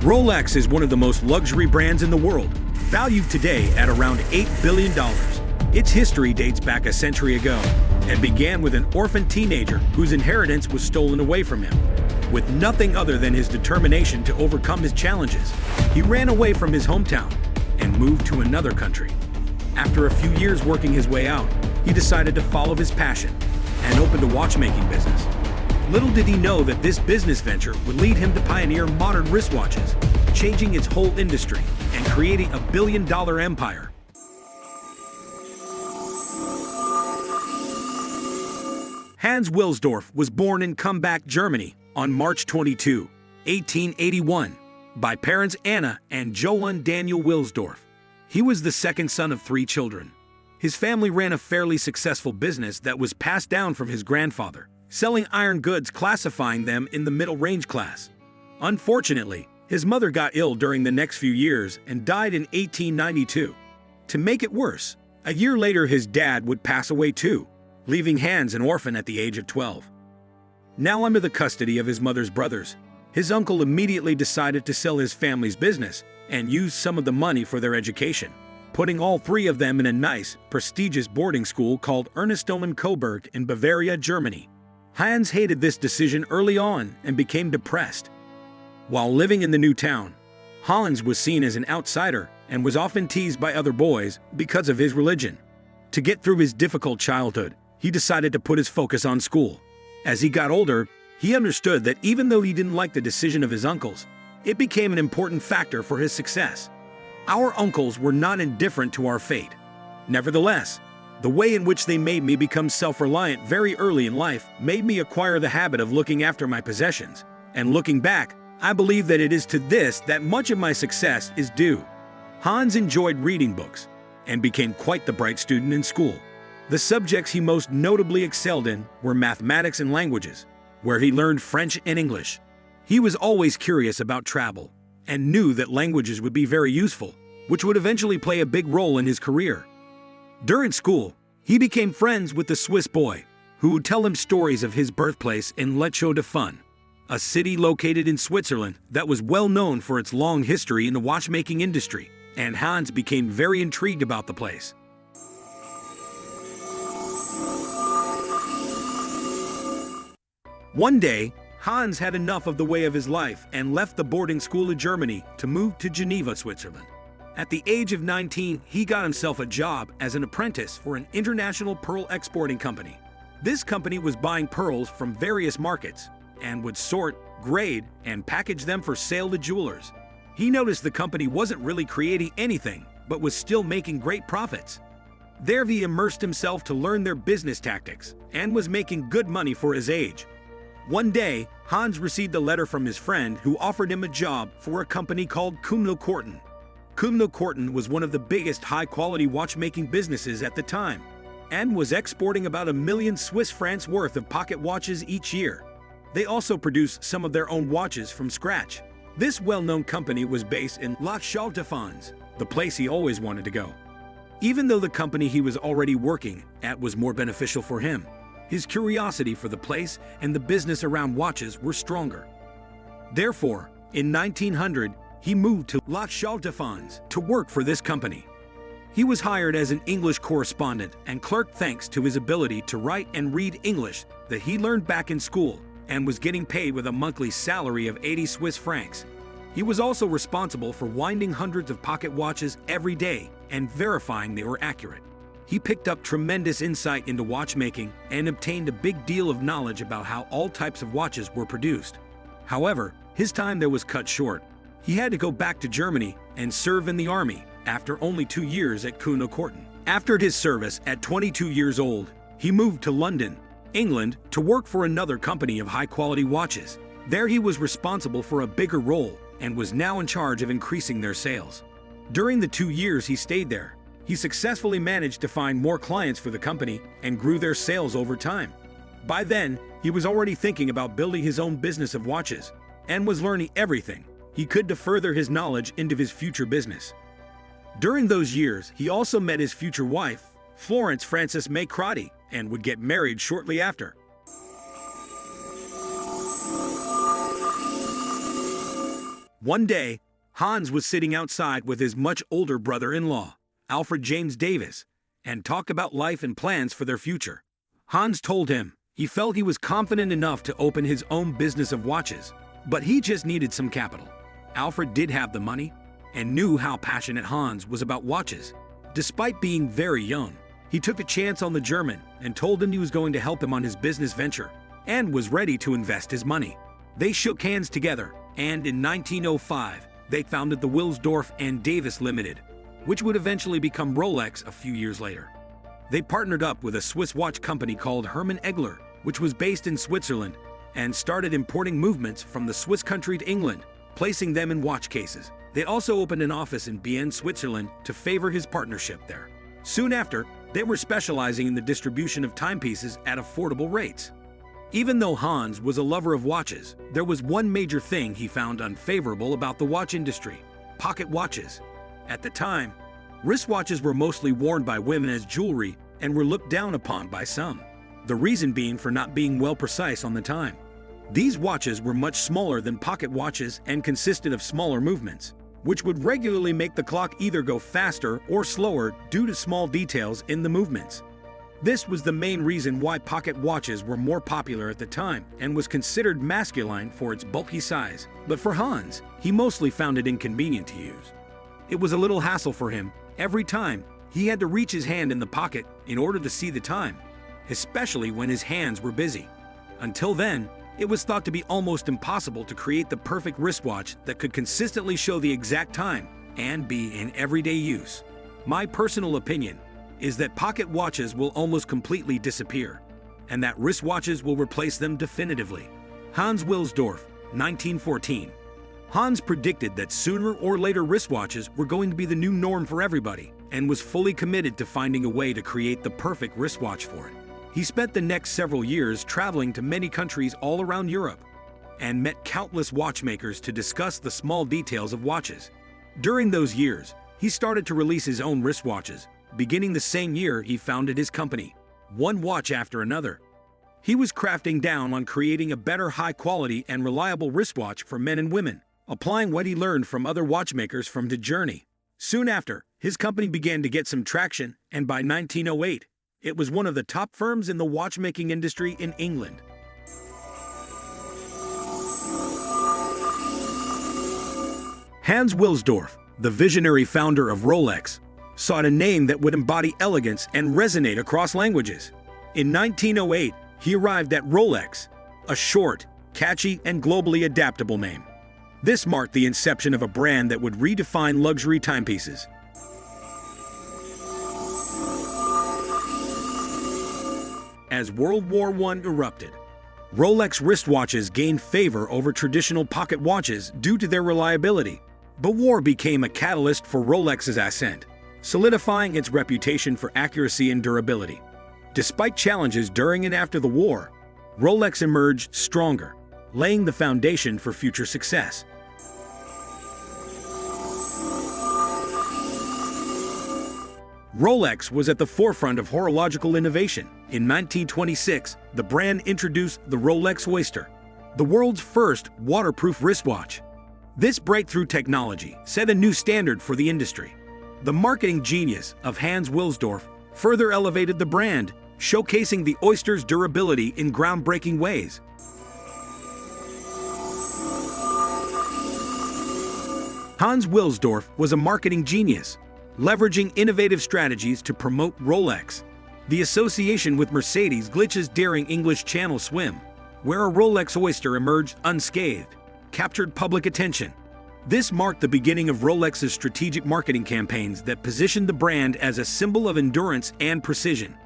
Rolex is one of the most luxury brands in the world, valued today at around $8 billion. Its history dates back a century ago and began with an orphan teenager whose inheritance was stolen away from him. With nothing other than his determination to overcome his challenges, he ran away from his hometown and moved to another country. After a few years working his way out, he decided to follow his passion and opened a watchmaking business. Little did he know that this business venture would lead him to pioneer modern wristwatches, changing its whole industry and creating a billion-dollar empire. Hans Wilsdorf was born in Kumbach, Germany on March 22, 1881, by parents Anna and Johann Daniel Wilsdorf. He was the second son of 3 children. His family ran a fairly successful business that was passed down from his grandfather, selling iron goods, classifying them in the middle-range class. Unfortunately, his mother got ill during the next few years and died in 1892. To make it worse, a year later his dad would pass away too, leaving Hans an orphan at the age of 12. Now under the custody of his mother's brothers, his uncle immediately decided to sell his family's business and use some of the money for their education, putting all 3 of them in a nice, prestigious boarding school called Ernestomen Coburg in Bavaria, Germany. Hans hated this decision early on and became depressed. While living in the new town, Hans was seen as an outsider and was often teased by other boys because of his religion. To get through his difficult childhood, he decided to put his focus on school. As he got older, he understood that even though he didn't like the decision of his uncles, it became an important factor for his success. Our uncles were not indifferent to our fate. Nevertheless, the way in which they made me become self-reliant very early in life made me acquire the habit of looking after my possessions. And looking back, I believe that it is to this that much of my success is due. Hans enjoyed reading books and became quite the bright student in school. The subjects he most notably excelled in were mathematics and languages, where he learned French and English. He was always curious about travel and knew that languages would be very useful, which would eventually play a big role in his career. During school, he became friends with the Swiss boy, who would tell him stories of his birthplace in Les Chaux-de-Fonds, a city located in Switzerland that was well known for its long history in the watchmaking industry, and Hans became very intrigued about the place. One day, Hans had enough of the way of his life and left the boarding school in Germany to move to Geneva, Switzerland. At the age of 19, he got himself a job as an apprentice for an international pearl exporting company. This company was buying pearls from various markets and would sort, grade, and package them for sale to jewelers. He noticed the company wasn't really creating anything, but was still making great profits. There he immersed himself to learn their business tactics and was making good money for his age. One day, Hans received a letter from his friend who offered him a job for a company called Kumno-Korten. Kumno-Korten was one of the biggest high-quality watchmaking businesses at the time and was exporting about 1 million Swiss francs worth of pocket watches each year. They also produced some of their own watches from scratch. This well-known company was based in Les Chaux-de-Fonds, the place he always wanted to go. Even though the company he was already working at was more beneficial for him, his curiosity for the place and the business around watches were stronger. Therefore, in 1900, he moved to Les Chaux-de-Fonds to work for this company. He was hired as an English correspondent and clerk thanks to his ability to write and read English that he learned back in school, and was getting paid with a monthly salary of 80 Swiss francs. He was also responsible for winding hundreds of pocket watches every day and verifying they were accurate. He picked up tremendous insight into watchmaking and obtained a big deal of knowledge about how all types of watches were produced. However, his time there was cut short. He had to go back to Germany and serve in the army after only 2 years at Kumno-Korten. After his service at 22 years old, he moved to London, England, to work for another company of high-quality watches. There he was responsible for a bigger role and was now in charge of increasing their sales. During the 2 years he stayed there, he successfully managed to find more clients for the company and grew their sales over time. By then, he was already thinking about building his own business of watches and was learning everything he could to further his knowledge into his future business. During those years, he also met his future wife, Florence Frances May Crotty, and would get married shortly after. One day, Hans was sitting outside with his much older brother-in-law, Alfred James Davis, and talked about life and plans for their future. Hans told him he felt he was confident enough to open his own business of watches, but he just needed some capital. Alfred did have the money and knew how passionate Hans was about watches. Despite being very young, he took a chance on the German and told him he was going to help him on his business venture and was ready to invest his money. They shook hands together, and in 1905, they founded the Wilsdorf and Davis Limited, which would eventually become Rolex a few years later. They partnered up with a Swiss watch company called Hermann Egler, which was based in Switzerland, and started importing movements from the Swiss country to England, placing them in watch cases. They also opened an office in Bienne, Switzerland, to favor his partnership there. Soon after, they were specializing in the distribution of timepieces at affordable rates. Even though Hans was a lover of watches, there was one major thing he found unfavorable about the watch industry: pocket watches. At the time, wristwatches were mostly worn by women as jewelry and were looked down upon by some. The reason being for not being well precise on the time. These watches were much smaller than pocket watches and consisted of smaller movements, which would regularly make the clock either go faster or slower due to small details in the movements. This was the main reason why pocket watches were more popular at the time and was considered masculine for its bulky size. But for Hans, he mostly found it inconvenient to use. It was a little hassle for him every time he had to reach his hand in the pocket in order to see the time, especially when his hands were busy. Until then, it was thought to be almost impossible to create the perfect wristwatch that could consistently show the exact time and be in everyday use. My personal opinion is that pocket watches will almost completely disappear, and that wristwatches will replace them definitively. Hans Wilsdorf, 1914. Hans predicted that sooner or later wristwatches were going to be the new norm for everybody, and was fully committed to finding a way to create the perfect wristwatch for it. He spent the next several years traveling to many countries all around Europe, and met countless watchmakers to discuss the small details of watches. During those years, he started to release his own wristwatches. Beginning the same year, he founded his company, one watch after another. He was crafting down on creating a better, high-quality and reliable wristwatch for men and women, applying what he learned from other watchmakers from the journey. Soon after, his company began to get some traction, and by 1908, it was one of the top firms in the watchmaking industry in England. Hans Wilsdorf, the visionary founder of Rolex, sought a name that would embody elegance and resonate across languages. In 1908, he arrived at Rolex, a short, catchy, and globally adaptable name. This marked the inception of a brand that would redefine luxury timepieces. As World War I erupted, Rolex wristwatches gained favor over traditional pocket watches due to their reliability. The war became a catalyst for Rolex's ascent, solidifying its reputation for accuracy and durability. Despite challenges during and after the war, Rolex emerged stronger, laying the foundation for future success. Rolex was at the forefront of horological innovation. In 1926, the brand introduced the Rolex Oyster, the world's first waterproof wristwatch. This breakthrough technology set a new standard for the industry. The marketing genius of Hans Wilsdorf further elevated the brand, showcasing the Oyster's durability in groundbreaking ways. Hans Wilsdorf was a marketing genius, leveraging innovative strategies to promote Rolex. The association with Mercedes Glitch's daring English Channel swim, where a Rolex Oyster emerged unscathed, captured public attention. This marked the beginning of Rolex's strategic marketing campaigns that positioned the brand as a symbol of endurance and precision.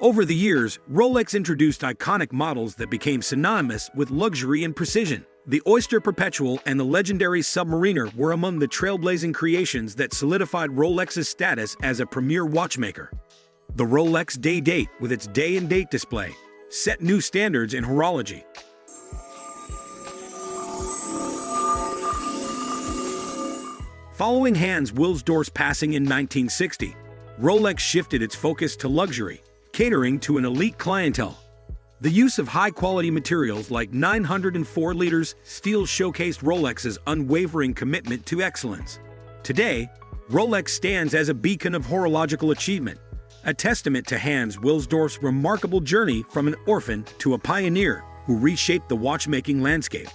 Over the years, Rolex introduced iconic models that became synonymous with luxury and precision. The Oyster Perpetual and the legendary Submariner were among the trailblazing creations that solidified Rolex's status as a premier watchmaker. The Rolex Day-Date, with its day and date display, set new standards in horology. Following Hans Wilsdorf's passing in 1960, Rolex shifted its focus to luxury, catering to an elite clientele. The use of high-quality materials like 904 liters steel showcased Rolex's unwavering commitment to excellence. Today, Rolex stands as a beacon of horological achievement, a testament to Hans Wilsdorf's remarkable journey from an orphan to a pioneer who reshaped the watchmaking landscape.